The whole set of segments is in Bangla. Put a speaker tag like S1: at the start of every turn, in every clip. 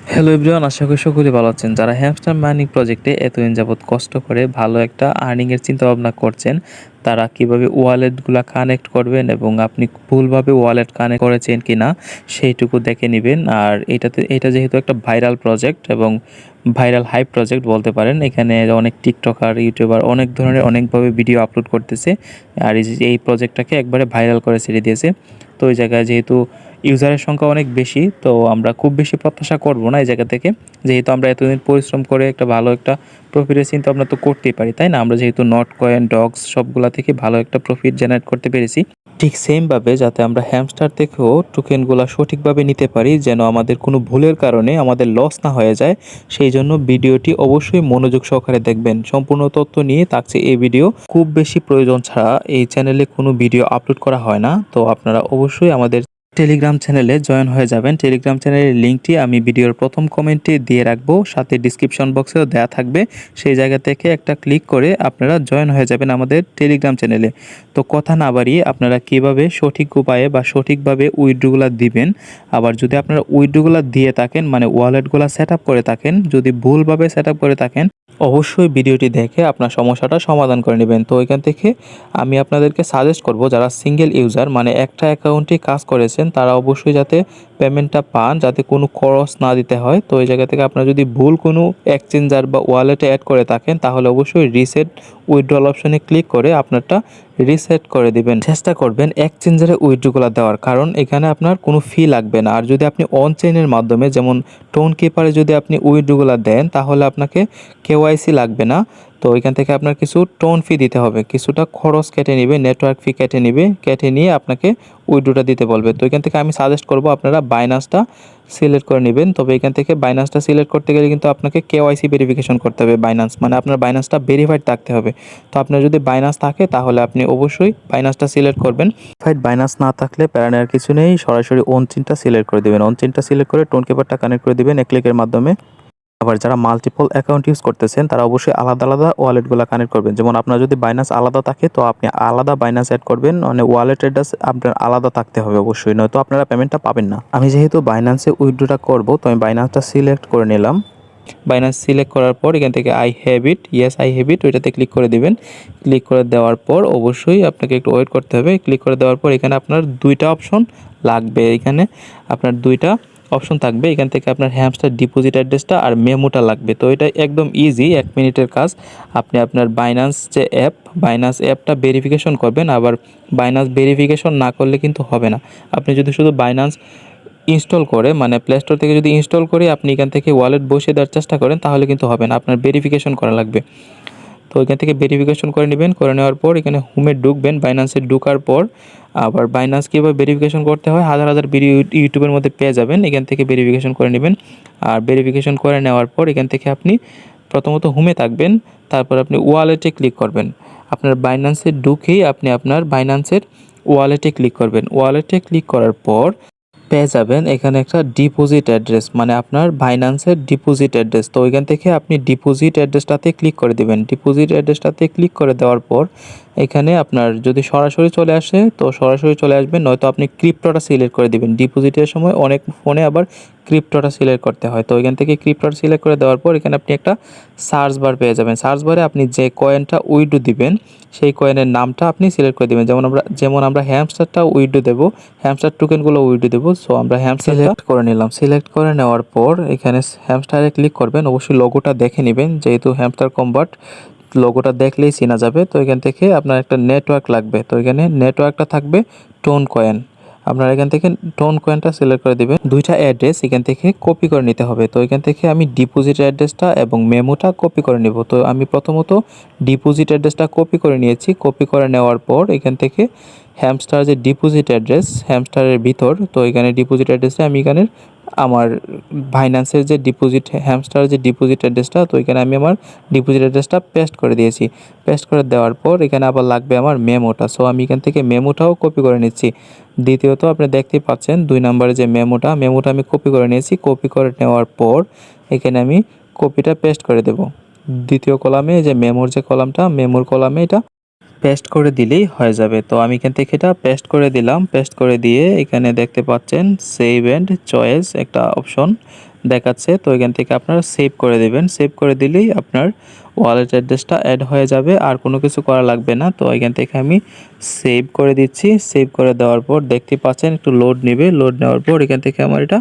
S1: হ্যালো এভরিওয়ান, আশা করি সকলেই ভালো আছেন। যারা হ্যামস্টার মাইনিং প্রজেক্টে এতদিন যাবৎ কষ্ট করে ভালো একটা আর্নিংয়ের চিন্তাভাবনা করছেন, তারা কিভাবে ওয়ালেটগুলা কানেক্ট করবেন এবং আপনি ভুলভাবে ওয়ালেট কানেক্ট করেছেন কিনা সেইটুকু দেখে নিবেন। আর এটা যেহেতু একটা ভাইরাল প্রজেক্ট এবং ভাইরাল হাইপ প্রজেক্ট বলতে পারেন, এখানে অনেক টিকটকার, ইউটিউবার অনেক ধরনের অনেকভাবে ভিডিও আপলোড করতেছে। আর এই প্রজেক্টটাকে একবারে ভাইরাল করে ছেড়ে দিয়েছে। তো ওই জায়গায় যেহেতু ইউজারের সংখ্যা অনেক বেশি, তো আমরা খুব বেশি প্রত্যাশা করব না এই জায়গা থেকে। যেহেতু আমরা এতদিন পরিশ্রম করে একটা ভালো একটা প্রফিটের চিন্তা আমরা তো করতেই পারি, তাই না? আমরা যেহেতু নট কয়েন, ডগস সবগুলা থেকে ভালো একটা প্রফিট জেনারেট করতে পেরেছি, ঠিক সেমভাবে যাতে আমরা হ্যামস্টার থেকেও টোকেনগুলো সঠিকভাবে নিতে পারি, যেন আমাদের কোনো ভুলের কারণে আমাদের লস না হয়ে যায়, সেই জন্য ভিডিওটি অবশ্যই মনোযোগ সহকারে দেখবেন। সম্পূর্ণ তথ্য নিয়ে থাকছে এই ভিডিও। খুব বেশি প্রয়োজন ছাড়া এই চ্যানেলে কোনো ভিডিও আপলোড করা হয় না, তো আপনারা অবশ্যই আমাদের টেলিগ্রাম চ্যানেলে জয়েন হয়ে যাবেন। টেলিগ্রাম চ্যানেলের লিঙ্কটি আমি ভিডিওর প্রথম কমেন্টে দিয়ে রাখবো, সাথে ডিসক্রিপশন বক্সেও দেওয়া থাকবে। সেই জায়গা থেকে একটা ক্লিক করে আপনারা জয়েন হয়ে যাবেন আমাদের টেলিগ্রাম চ্যানেলে। তো কথা না বাড়িয়ে আপনারা কিভাবে সঠিক উপায়ে বা সঠিকভাবে উইথড্রগুলো দিবেন, আবার যদি আপনারা উইথড্রগুলো দিয়ে থাকেন মানে ওয়ালেটগুলো সেট আপ করে থাকেন, যদি ভুলভাবে সেট আপ করে থাকেন, অবশ্যই ভিডিওটি দেখে আপনার সমস্যাটা সমাধান করে নেবেন। তো এখান থেকে আমি আপনাদেরকে সাজেস্ট করব, যারা সিঙ্গেল ইউজার মানে একটা অ্যাকাউন্টে কাজ করেছেন, তারা অবশ্যই যাতে পেমেন্টটা পান, যাতে কোনো খরচ না দিতে হয়। তো এই জায়গা থেকে আপনারা যদি ভুল কোনো এক্সচেঞ্জার বা ওয়ালেটে অ্যাড করে থাকেন, তাহলে অবশ্যই রিসেট উইথড্রল অপশনে ক্লিক করে আপনারটা রিসেট করে দিবেন। চেষ্টা করবেন এক্সচেঞ্জারে উইথড্রগুলো দেওয়ার, কারণ এখানে আপনার কোনো ফি লাগবে না। আর যদি আপনি অন চেইনের মাধ্যমে যেমন টোন কিপারে যদি আপনি উইথড্রগুলো দেন, তাহলে আপনাকে কেওয়াইসি লাগবে না। তো এখান থেকে আপনার কিছু টোন ফি দিতে হবে, কিছুটা খরচ কেটে নেবে, নেটওয়ার্ক ফি কেটে নেবে, কেটে নিয়ে আপনাকে উইথড্রটা দিতে বলবে। তো এখান থেকে আমি সাজেস্ট করব আপনারা বাইনান্সটা সিলেক্ট করে নেবেন। তবে এখান থেকে বাইনান্সটা সিলেক্ট করতে গেলে কিন্তু আপনাকে কেওয়াইসি ভেরিফিকেশন করতে হবে। বাইনান্স মানে আপনার বাইনান্সটা ভেরিফাইড থাকতে হবে। তো আপনার যদি বাইনান্স থাকে তাহলে আপনি অবশ্যই বাইনান্সটা সিলেক্ট করবেন। ভেরিফাইড বাইনান্স না থাকলে প্যারা নেওয়ার কিছু নেই, সরাসরি অন চেইনটা সিলেক্ট করে দেবেন। অন চেইনটা সিলেক্ট করে টোন কিপারটা কানেক্ট করে দেবেন এক ক্লিকের মাধ্যমে। আবার যারা মাল্টিপল অ্যাকাউন্ট ইউজ করতেছেন, তারা অবশ্যই আলাদা আলাদা ওয়ালেটগুলো কানেক্ট করবেন। যেমন আপনার যদি বাইনান্স আলাদা থাকে, তো আপনি আলাদা বাইনান্স অ্যাড করবেন, মানে ওয়ালেট অ্যাড্রেস আপনার আলাদা থাকতে হবে অবশ্যই, নয়তো আপনারা পেমেন্টটা পাবেন না। আমি যেহেতু বাইনান্সে উইথড্রটা করব, তো আমি বাইনান্সটা সিলেক্ট করে নিলাম। বাইনান্স সিলেক্ট করার পর এখান থেকে I have it, yes I have it, ওইটাতে ক্লিক করে দিবেন। ক্লিক করে দেওয়ার পর অবশ্যই আপনাকে একটু ওয়েট করতে হবে। ক্লিক করে দেওয়ার পর এখানে আপনার দুইটা অপশন লাগবে। এখানে আপনার দুইটা অপশন থাকবে, এখান থেকে আপনার হ্যামস্টার ডিপোজিট অ্যাড্রেসটা আর মেমোটা লাগবে। তো এটা একদম ইজি, 1 মিনিটের কাজ। আপনি আপনার বাইনান্স যে অ্যাপ, বাইনান্স অ্যাপটা ভেরিফিকেশন করবেন। আবার বাইনান্স ভেরিফিকেশন না করলে কিন্তু হবে না। আপনি যদি শুধু বাইনান্স ইনস্টল করে মানে প্লে স্টোর থেকে যদি ইনস্টল করে আপনি এখান থেকে ওয়ালেট বসিয়ে দেওয়ার চেষ্টা করেন, তাহলে কিন্তু হবে না, আপনার ভেরিফিকেশন করা লাগবে। তো এখান থেকে ভেরিফিকেশন করে নেবেন। করে নেওয়ার পর এখানে হোমে ঢুকবেন। বাইনান্সে ঢোকার পর আবার বাইনান্স কীভাবে ভেরিফিকেশন করতে হয় হাজার হাজার ভিডিও ইউটিউবের মধ্যে পেয়ে যাবেন। এখান থেকে ভেরিফিকেশন করে নেবেন। আর ভেরিফিকেশন করে নেওয়ার পর এখান থেকে আপনি প্রথমত হোমে থাকবেন, তারপর আপনি ওয়ালেটে ক্লিক করবেন। আপনার বাইনান্সে ঢুকেই আপনি আপনার বাইনান্সের ওয়ালেটে ক্লিক করবেন। ওয়ালেটে ক্লিক করার পর পেয়ে যাবেন এখানে একটা ডিপোজিট অ্যাড্রেস, মানে আপনার বাইনান্সের ডিপোজিট অ্যাড্রেস। তো ওইখান থেকে আপনি ডিপোজিট অ্যাড্রেসটাতে ক্লিক করে দিবেন। ডিপোজিট অ্যাড্রেসটাতে ক্লিক করে দেওয়ার পর এখানে আপনার যদি সরাসরি চলে আসে তো সরাসরি চলে আসবেন, নয়তো আপনি ক্রিপ্টোটা সিলেক্ট করে দিবেন। ডিপোজিটের সময় অনেক ফোনে আবার ক্রিপ্টোটা সিলেক্ট করতে হয়। তো এখান থেকে ক্রিপ্টোটা সিলেক্ট করে দেওয়ার পর এখানে আপনি একটা সার্চ বার পেয়ে যাবেন। সার্চ বারে আপনি যে কয়েনটা উইথড্র দিবেন সেই কয়েনের নামটা আপনি সিলেক্ট করে দিবেন। যেমন আমরা হ্যামস্টারটা উইথড্র দেবো, হ্যামস্টার টোকেনগুলো উইথড্র দেবো। সো আমরা হ্যামস্টার সিলেক্ট করে নিলাম। সিলেক্ট করে নেওয়ার পর এখানে হ্যামস্টারে ক্লিক করবেন। অবশ্যই লোগোটা দেখে নেবেন, যেহেতু হ্যামস্টার কনভার্ট, লোগোটা দেখলেই চেনা যাবে। তো এখান থেকে আপনার একটা নেটওয়ার্ক লাগবে। তো এখানে নেটওয়ার্কটা থাকবে টোন কয়েন। আপনারা এখান থেকে টোন কয়েনটা সিলেক্ট করে দিবেন। দুইটা অ্যাড্রেস এখান থেকে কপি করে নিতে হবে। তো এখান থেকে আমি ডিপোজিট অ্যাড্রেসটা এবং মেমোটা কপি করে নেব। তো আমি প্রথমত ডিপোজিট অ্যাড্রেসটা কপি করে নিয়েছি। কপি করে নেওয়ার পর এখান থেকে হ্যামস্টার যে ডিপোজিট অ্যাড্রেস, হ্যামস্টারের ভিতর, তো এখানে ডিপোজিট অ্যাড্রেসটা আমি এখানে আমার বাইন্যান্সের যে ডিপোজিট, হ্যামস্টার যে ডিপোজিট অ্যাড্রেসটা, তো এখানে আমি আমার ডিপোজিট অ্যাড্রেসটা পেস্ট করে দিয়েছি। পেস্ট করে দেওয়ার পর এখানে আবার লাগবে আমার মেমোটা। সো আমি এখান থেকে মেমোটাও কপি করে নিচ্ছি। দ্বিতীয়ত আপনি দেখতেই পাচ্ছেন 2 নম্বরে যে মেমোটা আমি কপি করে নিয়েছি। কপি করে নেওয়ার পর এখানে আমি কপিটা পেস্ট করে দেব। দ্বিতীয় কলামে যে মেমোর যে কলামটা, মেমোর কলামে এটা পেস্ট করে দিলেই হয়ে যাবে। তো আমি এখান থেকে এটা পেস্ট করে দিলাম। পেস্ট করে দিয়ে এখানে দেখতে পাচ্ছেন সেভ অ্যান্ড চয়েস একটা অপশন, দেখাচ্ছে। তো এখান থেকে আপনারা সেভ করে দেবেন। সেভ করে দিলেই আপনার ওয়ালেট অ্যাড্রেসটা অ্যাড হয়ে যাবে, আর কোনো কিছু করা লাগবে না। তো এখান থেকে আমি সেভ করে দিচ্ছি। সেভ করে দেওয়ার পর দেখতে পাচ্ছেন একটু লোড নেবে। লোড নেওয়ার পর এখান থেকে আমার এটা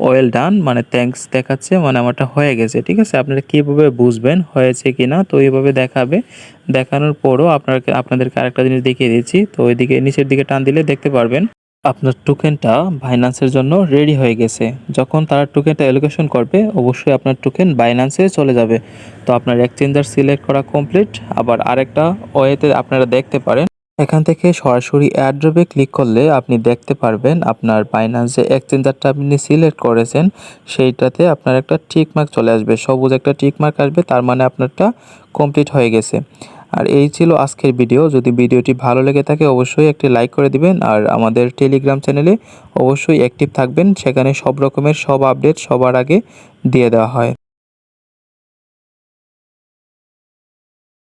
S1: ওয়েল ডান মানে থ্যাঙ্কস দেখাচ্ছে, মানে আমারটা হয়ে গেছে। ঠিক আছে, আপনারা কীভাবে বুঝবেন হয়েছে কি না? তো এইভাবে দেখাবে। দেখানোর পরও আপনাদেরকে আরেকটা জিনিস দেখিয়ে দিচ্ছি। তো ওইদিকে নিচের দিকে টান দিলে দেখতে পারবেন আপনার টোকেনটা বাইন্যান্সের জন্য রেডি হয়ে গেছে। যখন তারা টোকেনটা অ্যালোকেশন করবে অবশ্যই আপনার টোকেন বাইন্যান্সে চলে যাবে। তো আপনার এক্সচেঞ্জার সিলেক্ট করা কমপ্লিট। আবার আরেকটা ওয়েতে আপনারা দেখতে পারেন, এখান থেকে সরাসরি এয়ারড্রপে ক্লিক করলে আপনি দেখতে পারবেন আপনার বাইন্যান্স যে এক্সচেঞ্জারটা আপনি সিলেক্ট করেছেন সেইটাতে আপনার একটা টিক মার্ক চলে আসবে, সবুজ একটা টিক মার্ক আসবে, তার মানে আপনারটা কমপ্লিট হয়ে গেছে। আর এই ছিল আজকের ভিডিও। যদি ভিডিওটি ভালো লেগে থাকে অবশ্যই একটি লাইক করে দিবেন, আর আমাদের টেলিগ্রাম চ্যানেলে অবশ্যই অ্যাক্টিভ থাকবেন, সেখানে সব রকমের সব আপডেট সবার আগে দিয়ে দেওয়া হয়।